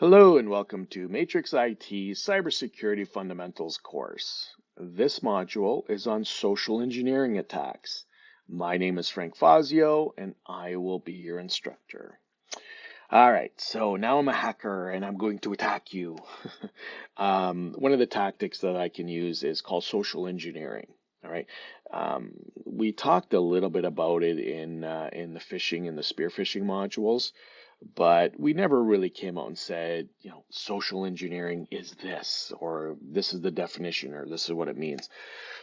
Hello and welcome to Matrix IT Cybersecurity Fundamentals course. This module is on social engineering attacks. My name is Frank Fazio and I will be your instructor. All right, so now I'm a hacker and I'm going to attack you. One of the tactics that I can use is called social engineering. All right, we talked a little bit about it in the phishing and the spear phishing modules, but we never really came out and said, social engineering is this, or this is the definition, or this is what it means.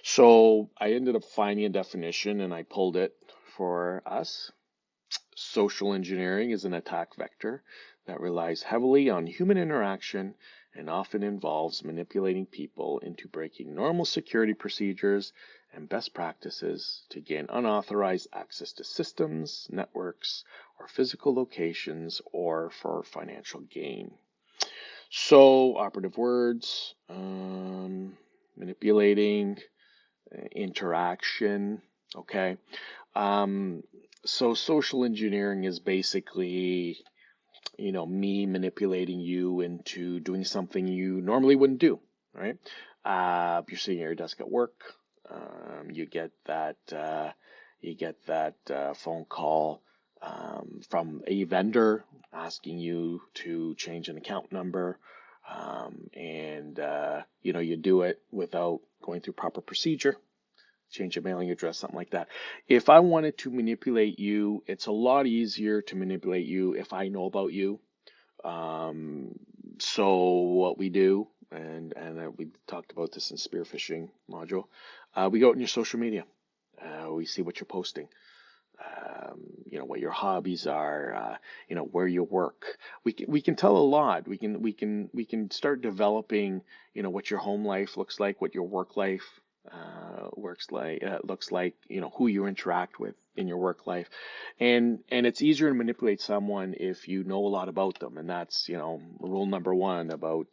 So I ended up finding a definition and I pulled it for us. Social engineering is an attack vector that relies heavily on human interaction and often involves manipulating people into breaking normal security procedures and best practices to gain unauthorized access to systems, networks, or physical locations, or for financial gain. So, operative words, manipulating, interaction, okay? So social engineering is basically, me manipulating you into doing something you normally wouldn't do, right? You're sitting at your desk at work, you get that phone call from a vendor asking you to change an account number, and you do it without going through proper procedure, change a mailing address, something like that. If I wanted to manipulate you, it's a lot easier to manipulate you if I know about you. Um, so what we do, and we talked about this in spear phishing module, we go out in your social media. We see what you're posting. What your hobbies are, where you work. We can tell a lot. We can start developing, what your home life looks like, what your work life looks like, who you interact with in your work life, and it's easier to manipulate someone if you know a lot about them, and that's rule number one about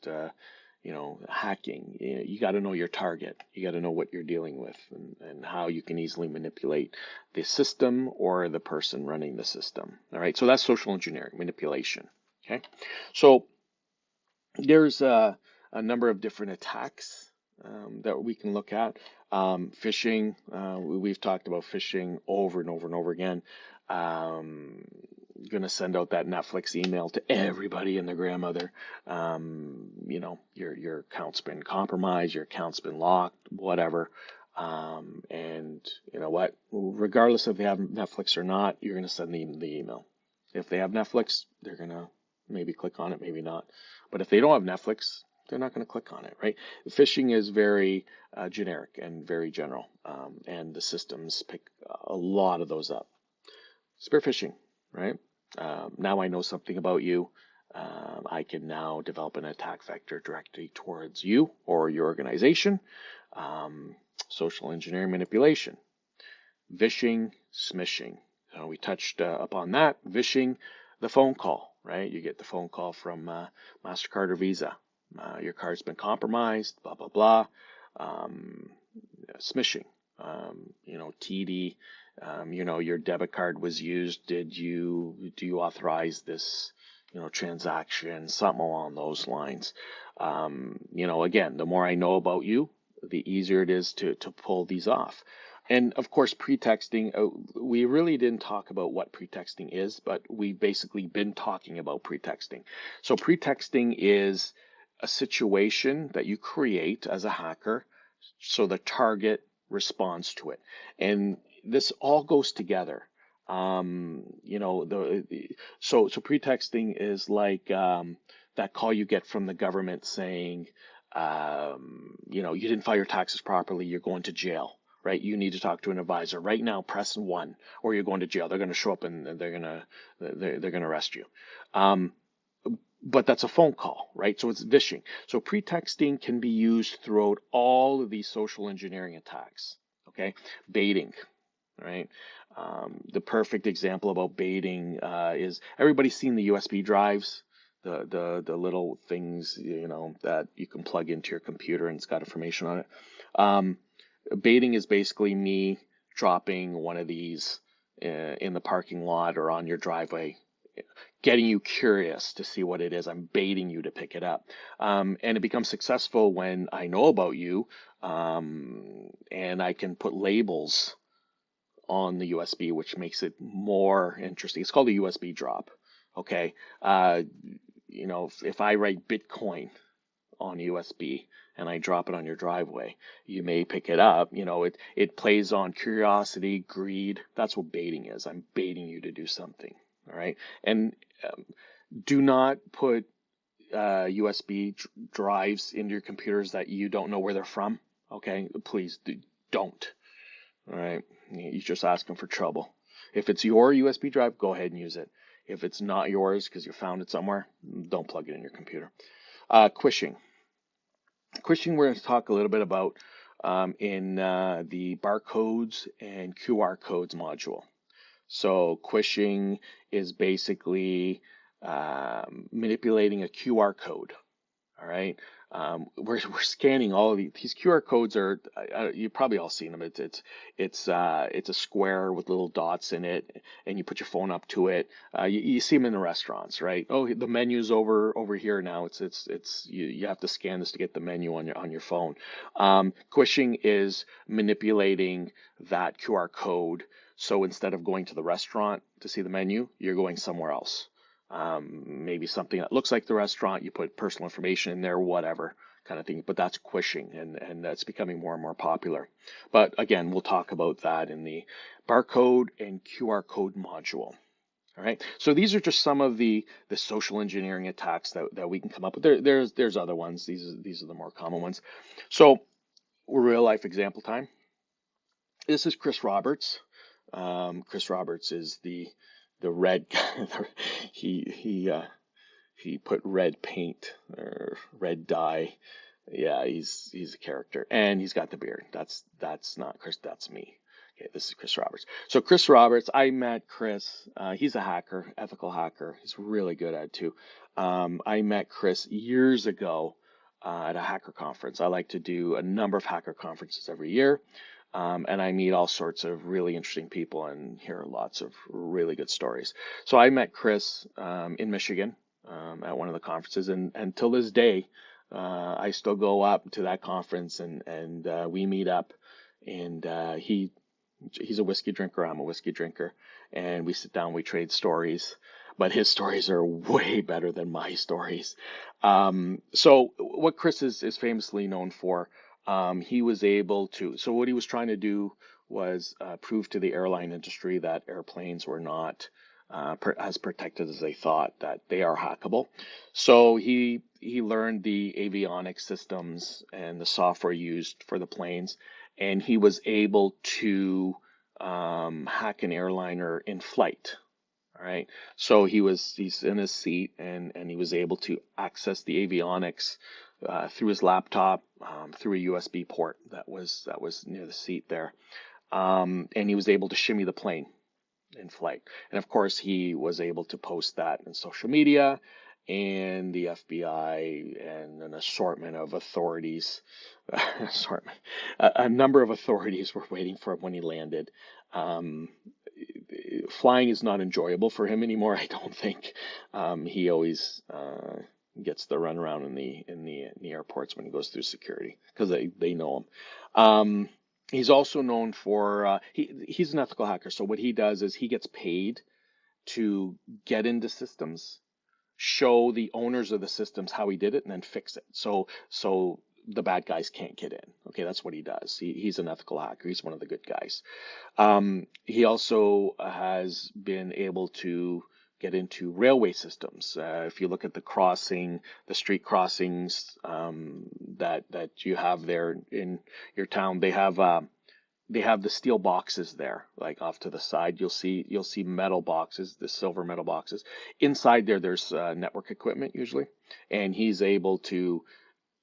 hacking. You got to know your target. You got to know what you're dealing with, and how you can easily manipulate the system or the person running the system. All right, so that's social engineering, manipulation. Okay, so there's a number of different attacks that we can look at. Phishing, we've talked about phishing over and over and over again. Going to send out that Netflix email to everybody and their grandmother. Your account's been compromised, your account's been locked, whatever. And you know what? Regardless if they have Netflix or not, you're going to send them the email. If they have Netflix, they're going to maybe click on it, maybe not. But if they don't have Netflix, they're not going to click on it, right? Phishing is very generic and very general, and the systems pick a lot of those up. Spear phishing, right? Now I know something about you. I can now develop an attack vector directly towards you or your organization. Social engineering manipulation. Vishing, smishing. So we touched upon that. Vishing, the phone call, right? You get the phone call from MasterCard or Visa. Your card's been compromised, blah, blah, blah. Smishing, TD, your debit card was used. Do you authorize this, transaction, something along those lines. Again, the more I know about you, the easier it is to pull these off. And of course, pretexting, we really didn't talk about what pretexting is, but we've basically been talking about pretexting. So pretexting is a situation that you create as a hacker so the target responds to it. And this all goes together. So pretexting is like that call you get from the government saying, you didn't file your taxes properly, you're going to jail, right? You need to talk to an advisor right now. Press 1, or you're going to jail. They're going to show up and they're gonna arrest you. But that's a phone call, right? So it's vishing. So pretexting can be used throughout all of these social engineering attacks. Okay, baiting, right? The perfect example about baiting is everybody's seen the USB drives, the little things that you can plug into your computer and it's got information on it. Baiting is basically me dropping one of these in the parking lot or on your driveway getting you curious to see what it is. I'm baiting you to pick it up. And it becomes successful when I know about you, and I can put labels on the USB, which makes it more interesting. It's called a USB drop. Okay. If I write Bitcoin on USB and I drop it on your driveway, you may pick it up. It plays on curiosity, greed. That's what baiting is. I'm baiting you to do something. All right. And do not put USB drives into your computers that you don't know where they're from. Okay. Please don't. All right. You're just asking for trouble. If it's your USB drive, go ahead and use it. If it's not yours because you found it somewhere, don't plug it in your computer. Quishing. Quishing, we're going to talk a little bit about in the barcodes and QR codes module. So quishing is basically manipulating a QR code. All right. We're scanning all of these QR codes are you probably all seen them. It's a square with little dots in it, and you put your phone up to it. You see them in the restaurants, right? Oh, the menu's over here now. You have to scan this to get the menu on your phone. Quishing is manipulating that QR code. So instead of going to the restaurant to see the menu, you're going somewhere else. Maybe something that looks like the restaurant, you put personal information in there, whatever kind of thing, but that's quishing, and that's becoming more and more popular. But again, we'll talk about that in the barcode and QR code module. All right, so these are just some of the social engineering attacks that we can come up with. There's other ones. These are the more common ones. So real life example time. This is Chris Roberts. Chris Roberts is the red guy. He put red paint or red dye. Yeah, he's a character, and he's got the beard. That's not Chris. That's me. Okay, this is Chris Roberts. So Chris Roberts, I met Chris. He's a hacker, ethical hacker. He's really good at it too. I met Chris years ago at a hacker conference. I like to do a number of hacker conferences every year. And I meet all sorts of really interesting people and hear lots of really good stories. So I met Chris in Michigan at one of the conferences, and till this day, I still go up to that conference and we meet up, and he's a whiskey drinker, I'm a whiskey drinker, and we sit down, we trade stories, but his stories are way better than my stories. So what Chris is famously known for, he was able to, so what he was trying to do was prove to the airline industry that airplanes were not as protected as they thought, that they are hackable. So he learned the avionics systems and the software used for the planes, and he was able to hack an airliner in flight. All right. So he's in his seat, and he was able to access the avionics through his laptop, through a USB port that was near the seat there. And he was able to shimmy the plane in flight. And of course, he was able to post that in social media, and the FBI and an assortment of authorities, a number of authorities were waiting for him when he landed. Um, Flying is not enjoyable for him anymore, I don't think. He always gets the runaround in the airports when he goes through security because they know him. He's also known for he's an ethical hacker. So what he does is he gets paid to get into systems, show the owners of the systems how he did it, and then fix it. So the bad guys can't get in. Okay, that's what he does. He's an ethical hacker. He's one of the good guys. He also has been able to get into railway systems. If you look at the street crossings that you have there in your town, they have the steel boxes there, like off to the side. You'll see metal boxes, the silver metal boxes. Inside there's network equipment usually, and he's able to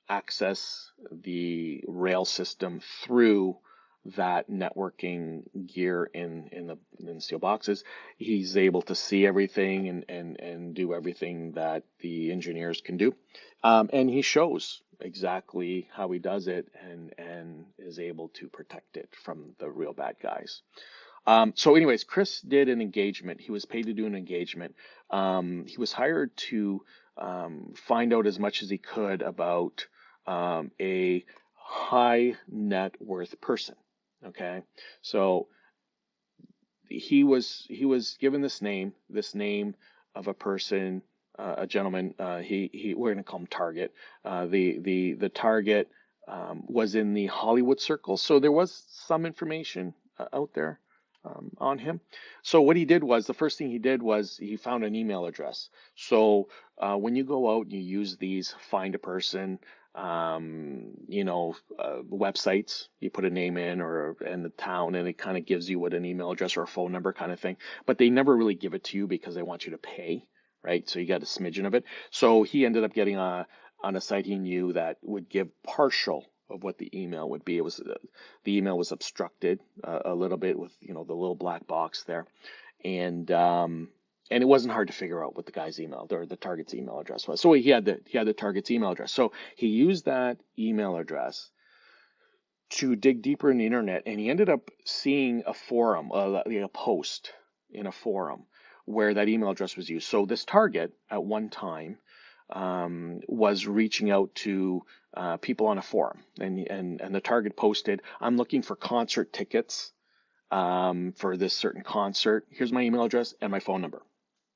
access the rail system through that networking gear in the steel boxes. He's able to see everything and do everything that the engineers can do. And he shows exactly how he does it and is able to protect it from the real bad guys. So anyways, Chris did an engagement. He was paid to do an engagement. He was hired to find out as much as he could about a high net worth person. Okay, so he was given this name of a person, a gentleman. He we're gonna call him Target. The target was in the Hollywood circle, so there was some information out there on him. So what he did was the first thing he did was he found an email address. So when you go out and you use these find a person, websites, you put a name in or in the town, and it kind of gives you what an email address or a phone number kind of thing. But they never really give it to you because they want you to pay, right? So you got a smidgen of it. So he ended up getting on a site he knew that would give partial of what the email would be. It was the email was obstructed a little bit with the little black box there, and and it wasn't hard to figure out what the guy's email or the target's email address was. So he had the target's email address. So he used that email address to dig deeper in the internet, and he ended up seeing a forum, a post in a forum where that email address was used. So this target at one time was reaching out to people on a forum, and the target posted, "I'm looking for concert tickets for this certain concert. Here's my email address and my phone number."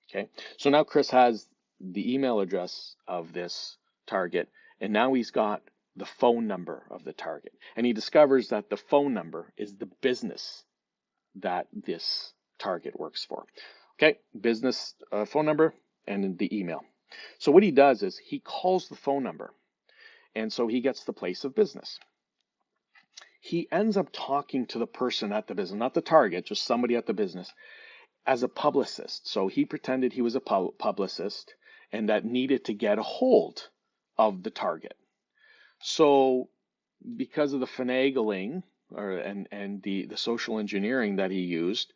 Okay, so now Chris has the email address of this target, and now he's got the phone number of the target. And he discovers that the phone number is the business that this target works for. Okay, business phone number and the email. So what he does is he calls the phone number, and so he gets the place of business. He ends up talking to the person at the business, not the target, just somebody at the business, as a publicist. So he pretended he was a publicist and that needed to get a hold of the target. So because of the finagling and the social engineering that he used,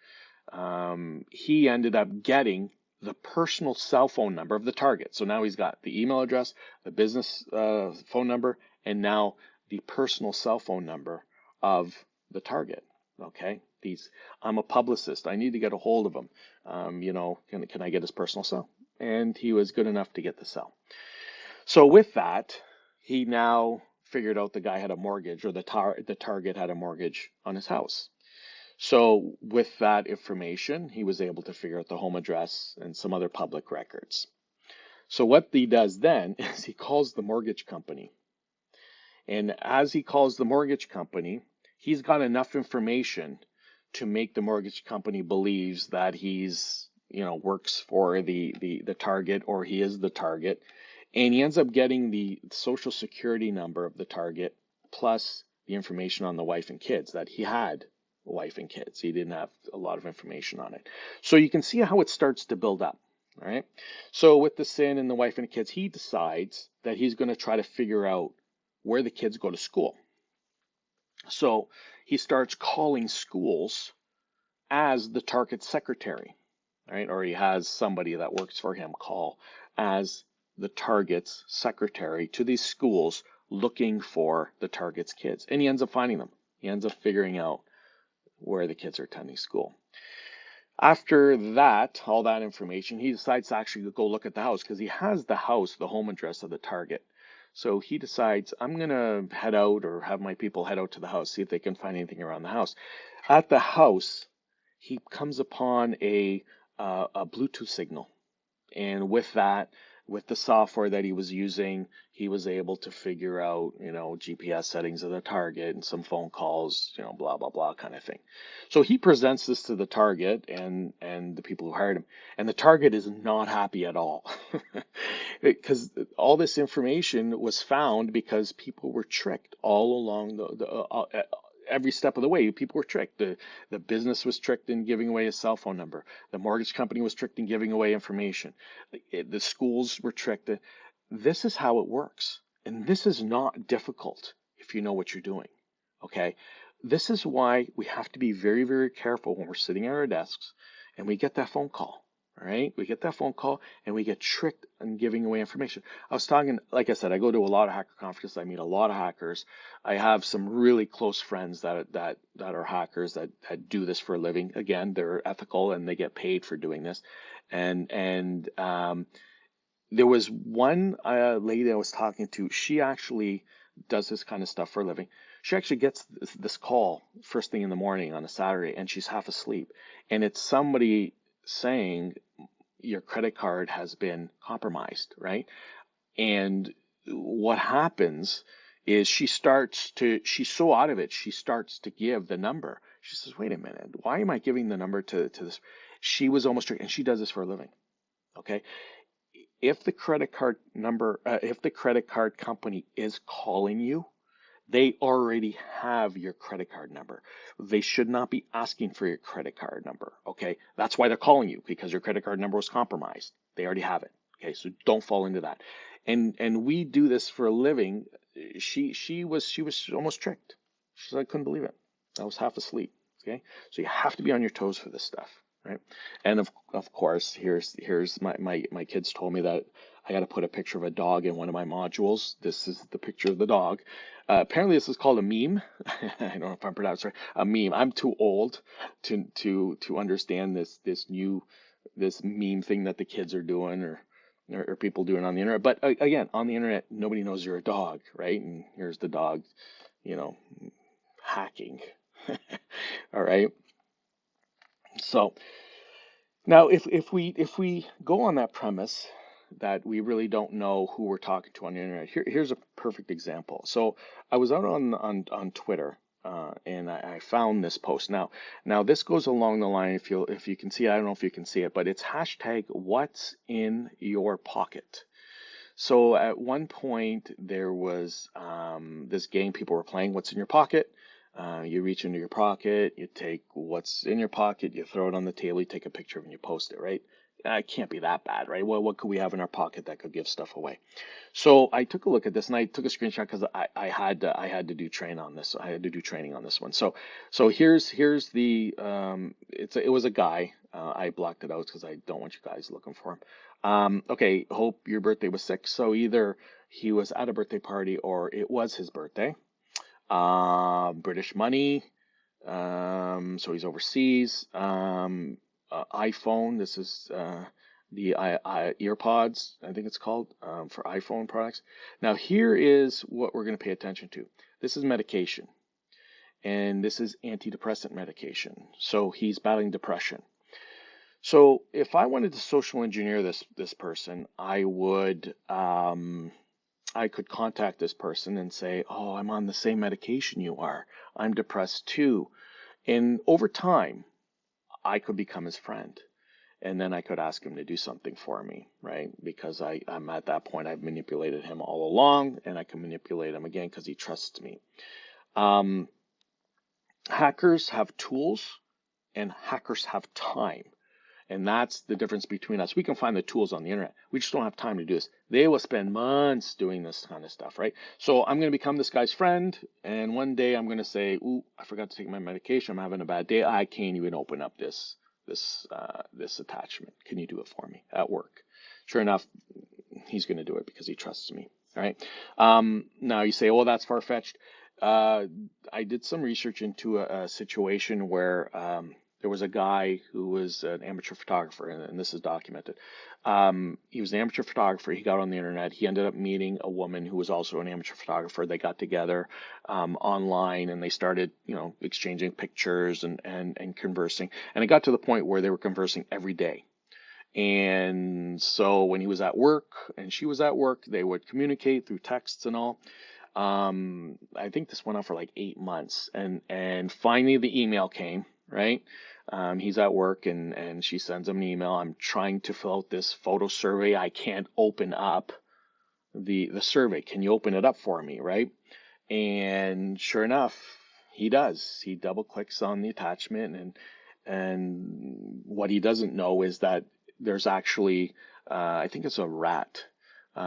he ended up getting the personal cell phone number of the target. So now he's got the email address, the business phone number, and now the personal cell phone number of the target. Okay, I'm a publicist. I need to get a hold of him. Can I get his personal cell? And he was good enough to get the cell. So with that, he now figured out the guy had a mortgage, or the target had a mortgage on his house. So with that information, he was able to figure out the home address and some other public records. So what he does then is he calls the mortgage company. And as he calls the mortgage company, he's got enough information to make the mortgage company believes that he's, works for the target, or he is the target. And he ends up getting the social security number of the target plus the information on the wife and kids, that he had a wife and kids. He didn't have a lot of information on it. So you can see how it starts to build up. All right. So with the sin and the wife and the kids, he decides that he's going to try to figure out where the kids go to school. So he starts calling schools as the target secretary, right? Or he has somebody that works for him call as the target's secretary to these schools looking for the target's kids. And he ends up finding them. He ends up figuring out where the kids are attending school. After that, all that information, he decides to actually go look at the house because he has the house, the home address of the target. So he decides, I'm going to head out, or have my people head out to the house, see if they can find anything around the house. At the house, he comes upon a Bluetooth signal. And with that, with the software that he was using, he was able to figure out, GPS settings of the target and some phone calls, blah, blah, blah kind of thing. So he presents this to the target and the people who hired him. And the target is not happy at all because all this information was found because people were tricked all along every step of the way. People were tricked. The business was tricked in giving away a cell phone number. The mortgage company was tricked in giving away information. The schools were tricked. This is how it works. And this is not difficult if you know what you're doing. Okay? This is why we have to be very, very careful when we're sitting at our desks and we get that phone call, All right, we get that phone call and we get tricked on giving away information. I was talking, like I said, I go to a lot of hacker conferences. I meet a lot of hackers. I have some really close friends that are hackers that do this for a living. Again, they're ethical and they get paid for doing this. And there was one lady I was talking to. She actually does this kind of stuff for a living. She actually gets this call first thing in the morning on a Saturday, and she's half asleep, and it's somebody saying your credit card has been compromised, right? And what happens is she's so out of it, she starts to give the number. She says, wait a minute, why am I giving the number to this? She was almost, and she does this for a living. Okay. If the credit card if the credit card company is calling you, they already have your credit card number. They should not be asking for your credit card number. Okay. That's why they're calling you, because your credit card number was compromised. They already have it. Okay. So don't fall into that. And we do this for a living. She was almost tricked. She said, I couldn't believe it. I was half asleep. Okay. So you have to be on your toes for this stuff. Right. And of course, here's my kids told me that I got to put a picture of a dog in one of my modules. This is the picture of the dog. Apparently, this is called a meme. I don't know if I'm pronouncing it right. A meme. I'm too old to understand this meme thing that the kids are doing or people doing on the internet. But again, on the internet, nobody knows you're a dog, right? And here's the dog, you know, hacking. All right. So now, if we go on that premise that we really don't know who we're talking to on the internet, here's a perfect example. So I was out on Twitter, and I found this post. Now this goes along the line. If you can see, I don't know if you can see it, but it's hashtag What's in your pocket. So at one point there was this game people were playing, What's in your pocket? You reach into your pocket, you take what's in your pocket, you throw it on the table, you take a picture of it, and you post it, right? It can't be that bad, right? What could we have in our pocket that could give stuff away? So I took a look at this and I took a screenshot because I had to do train on this. I had to do training on this one. So here's the it was a guy. I blocked it out because I don't want you guys looking for him. Okay, hope your birthday was 6. So either he was at a birthday party or it was his birthday. British money. So he's overseas. iPhone. This is the EarPods, I think it's called, for iPhone products. Now here is what we're going to pay attention to. This is medication, and this is antidepressant medication. So he's battling depression. So if I wanted to social engineer this person, I could contact this person and say, "Oh, I'm on the same medication you are. I'm depressed too." And over time, I could become his friend. And then I could ask him to do something for me, right? Because I'm at that point, I've manipulated him all along, and I can manipulate him again because he trusts me. Um, Hackers have tools, and hackers have time. And that's the difference between us. We can find the tools on the internet. We just don't have time to do this. They will spend months doing this kind of stuff, right? So I'm going to become this guy's friend, and one day I'm going to say, "Ooh, I forgot to take my medication. I'm having a bad day. I can't even open up this attachment. Can you do it for me at work?" Sure enough, he's going to do it because he trusts me. All right. Now you say, "Oh, that's far-fetched." Uh, I did some research into a situation where there was a guy who was an amateur photographer, and this is documented. He was an amateur photographer. He got on the internet. He ended up meeting a woman who was also an amateur photographer. They got together online, and they started, exchanging pictures and conversing. And it got to the point where they were conversing every day. And so when he was at work and she was at work, they would communicate through texts and all. I think this went on for like 8 months, and finally the email came, right? He's at work and she sends him an email. I'm trying to fill out this photo survey. I can't open up the survey. Can you open it up for me, right? And sure enough, he does. He double clicks on the attachment, and what he doesn't know is that there's actually, I think it's a RAT,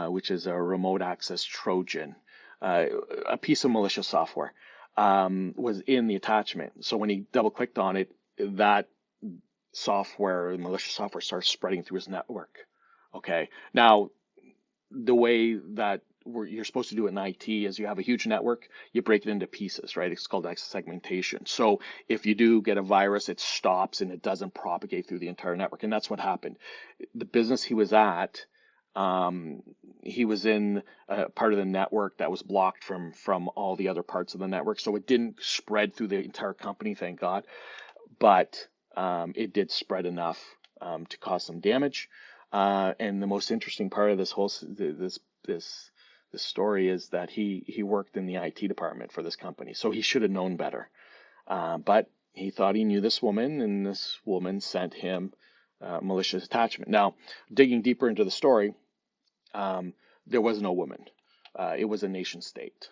which is a remote access Trojan, a piece of malicious software, was in the attachment. So when he double clicked on it, that software, malicious software starts spreading through his network. Okay. Now, the way that you're supposed to do it in IT is you have a huge network, you break it into pieces, right? It's called access segmentation. So if you do get a virus, it stops and it doesn't propagate through the entire network. And that's what happened. The business he was at, he was in a part of the network that was blocked from all the other parts of the network. So it didn't spread through the entire company, thank God. But it did spread enough to cause some damage. And the most interesting part of this story is that he worked in the IT department for this company, so he should have known better. But he thought he knew this woman, and this woman sent him malicious attachment. Now, digging deeper into the story, there was no woman. It was a nation state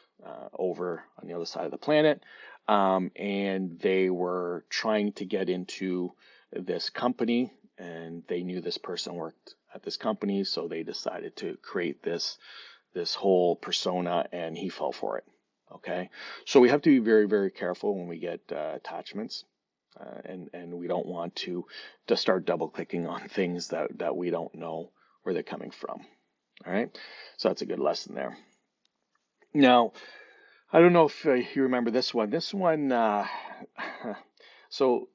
over on the other side of the planet, and they were trying to get into this company, and they knew this person worked at this company, so they decided to create this whole persona, and he fell for it. Okay, so we have to be very, very careful when we get attachments, and we don't want to start double clicking on things that we don't know where they're coming from. All right, so that's a good lesson there. Now, I don't know if you remember this one. This one, so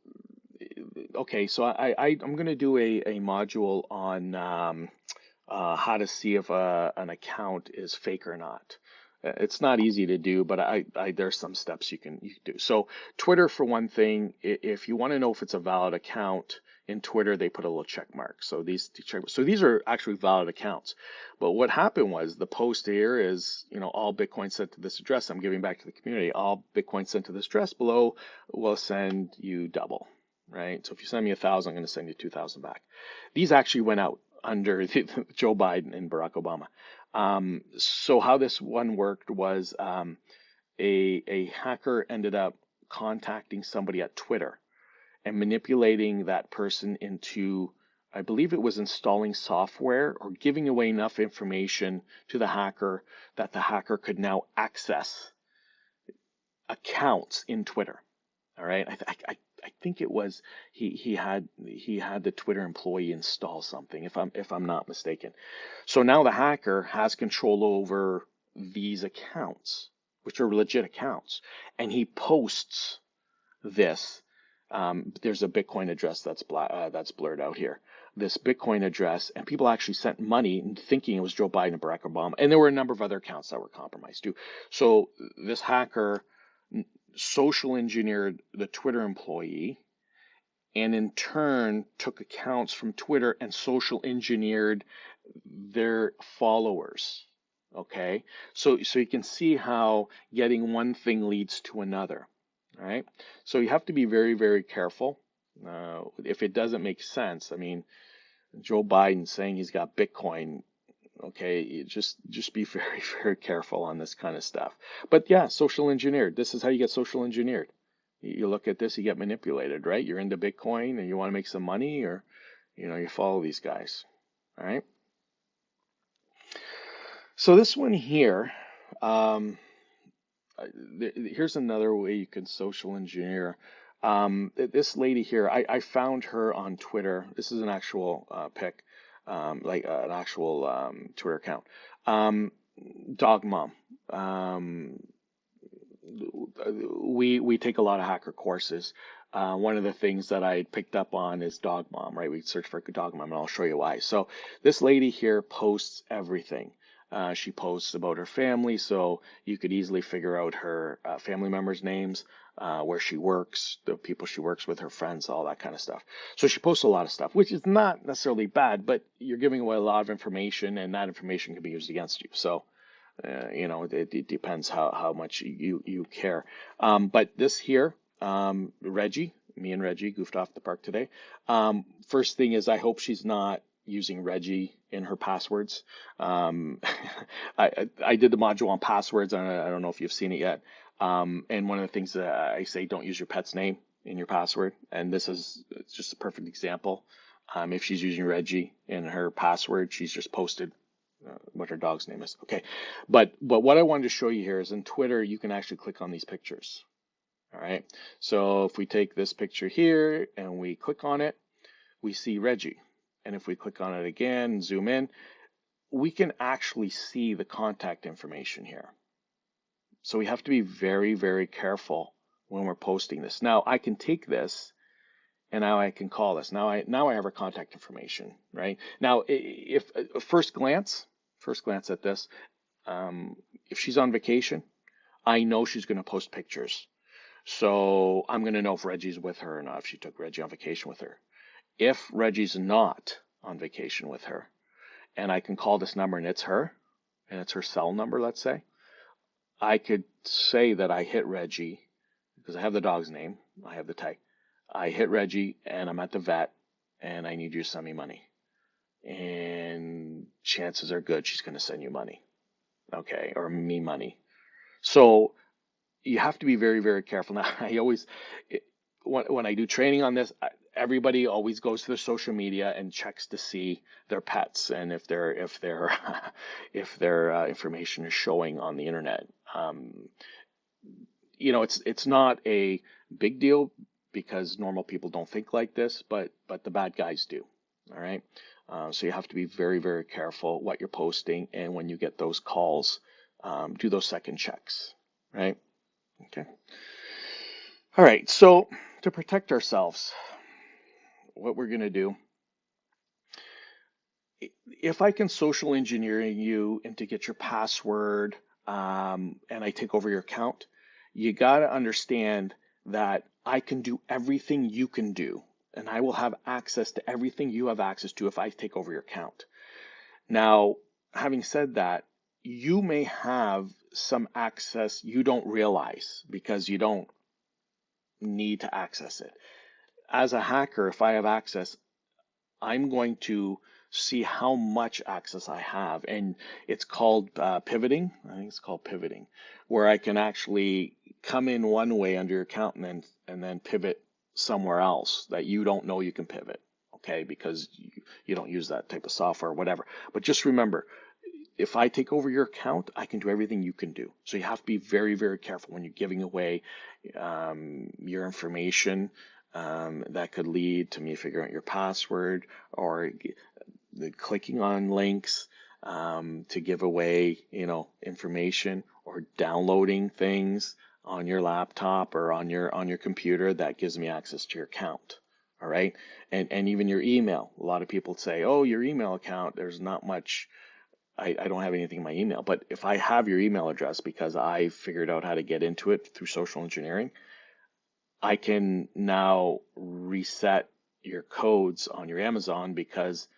okay, so I'm going to do a module on how to see if an account is fake or not. It's not easy to do, but there's some steps you can do. So Twitter, for one thing, if you want to know if it's a valid account in Twitter, they put a little check mark. So these are actually valid accounts. But what happened was the post here is, all Bitcoin sent to this address. I'm giving back to the community. All Bitcoin sent to this address below will send you double, right? So if you send me 1,000, I'm going to send you 2,000 back. These actually went out under Joe Biden and Barack Obama. So how this one worked was a hacker ended up contacting somebody at Twitter and manipulating that person into, I believe it was installing software or giving away enough information to the hacker that the hacker could now access accounts in Twitter. All right, I think it was he had the Twitter employee install something, if I'm not mistaken. So now the hacker has control over these accounts, which are legit accounts, and he posts this. There's a Bitcoin address that's blurred out here. This Bitcoin address, and people actually sent money thinking it was Joe Biden and Barack Obama, and there were a number of other accounts that were compromised too. So this hacker social engineered the Twitter employee, and in turn took accounts from Twitter and social engineered their followers. Okay, so you can see how getting one thing leads to another. All right, so you have to be very, very careful. If it doesn't make sense, I mean, Joe Biden saying he's got Bitcoin. Okay, just be very, very careful on this kind of stuff. But yeah, social engineered. This is how you get social engineered. You look at this, you get manipulated, right? You're into Bitcoin and you want to make some money, or you follow these guys. All right. So this one here, here's another way you can social engineer. This lady here, I found her on Twitter. This is an actual pic, like an actual Twitter account. Dog Mom. We take a lot of hacker courses. One of the things that I picked up on is Dog Mom, right? We search for Dog Mom, and I'll show you why. So this lady here posts everything. She posts about her family, so you could easily figure out her family members' names, where she works, the people she works with, her friends, all that kind of stuff. So she posts a lot of stuff, which is not necessarily bad, but you're giving away a lot of information, and that information can be used against you. So, it depends how much you care. But this here, Reggie, me and Reggie goofed off the park today. First thing is, I hope she's not using Reggie in her passwords. I did the module on passwords. I don't know if you've seen it yet. And one of the things that I say, don't use your pet's name in your password. And this is just a perfect example. If she's using Reggie in her password, she's just posted what her dog's name is. Okay. But what I wanted to show you here is in Twitter, you can actually click on these pictures. All right. So if we take this picture here and we click on it, we see Reggie. And if we click on it again and zoom in, we can actually see the contact information here. So we have to be very, very careful when we're posting this. Now I can take this and now I can call this. Now I have her contact information, right? Now, if first glance at this, if she's on vacation, I know she's going to post pictures. So I'm going to know if Reggie's with her or not, if she took Reggie on vacation with her. If Reggie's not on vacation with her, and I can call this number and it's her, and it's her cell number, let's say, I could say that I hit Reggie because I have the dog's name, I have the tag. I hit Reggie and I'm at the vet and I need you to send me money. And chances are good she's going to send you money, okay, or me money. So you have to be very, very careful. Now, when I do training on this, everybody always goes to their social media and checks to see their pets and if their information is showing on the internet. It's not a big deal because normal people don't think like this, but the bad guys do. All right. So you have to be very, very careful what you're posting, and when you get those calls, do those second checks. Right. Okay. All right. So to protect ourselves, what we're going to do, if I can social engineer you and to get your password, and I take over your account, you got to understand that I can do everything you can do, and I will have access to everything you have access to if I take over your account. Now, having said that, you may have some access you don't realize because you don't need to access it. As a hacker, if I have access, I'm going to see how much access I have, and it's called pivoting. I think it's called pivoting, where I can actually come in one way under your account and then pivot somewhere else that you don't know you can pivot, okay, because you don't use that type of software or whatever. But just remember, if I take over your account, I can do everything you can do. So you have to be very, very careful when you're giving away your information. That could lead to me figuring out your password or clicking on links to give away, information, or downloading things on your laptop or on your computer that gives me access to your account. All right, and even your email. A lot of people say, "Oh, your email account, there's not much. I don't have anything in my email." But if I have your email address because I figured out how to get into it through social engineering, I can now reset your codes on your Amazon because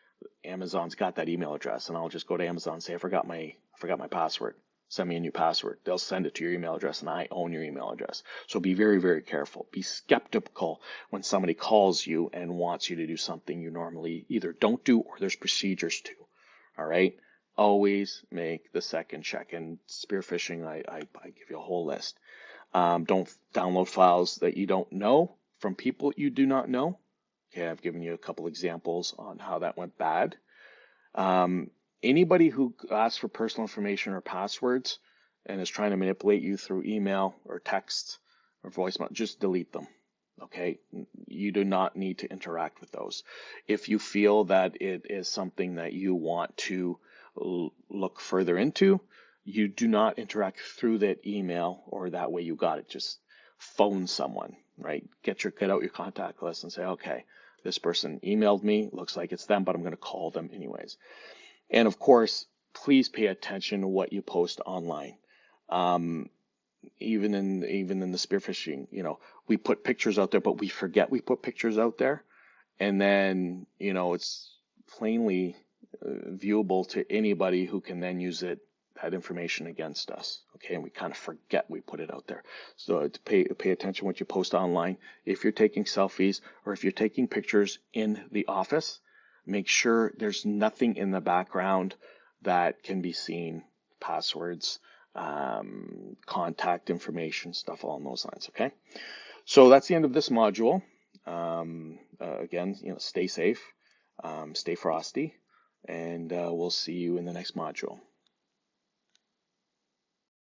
Amazon's got that email address, and I'll just go to Amazon and say, I forgot my password. Send me a new password. They'll send it to your email address, and I own your email address. So be very, very careful. Be skeptical when somebody calls you and wants you to do something you normally either don't do or there's procedures to. All right? Always make the second check. And spear phishing, I give you a whole list. Don't download files that you don't know from people you do not know. Okay, I've given you a couple examples on how that went bad. Anybody who asks for personal information or passwords and is trying to manipulate you through email or text or voicemail, just delete them. Okay, you do not need to interact with those. If you feel that it is something that you want to look further into, you do not interact through that email or that way you got it. Just phone someone, right? Get out your contact list and say, okay, this person emailed me, looks like it's them, but I'm going to call them anyways. And of course, please pay attention to what you post online. Even in the spear phishing, we put pictures out there, but we forget we put pictures out there, and then it's plainly viewable to anybody who can then use that information against us. Okay, and we kind of forget we put it out there. So to pay attention what you post online. If you're taking selfies or if you're taking pictures in the office, make sure there's nothing in the background that can be seen, passwords, contact information, stuff along those lines. Okay, so that's the end of this module. Again, stay safe, stay frosty, and we'll see you in the next module.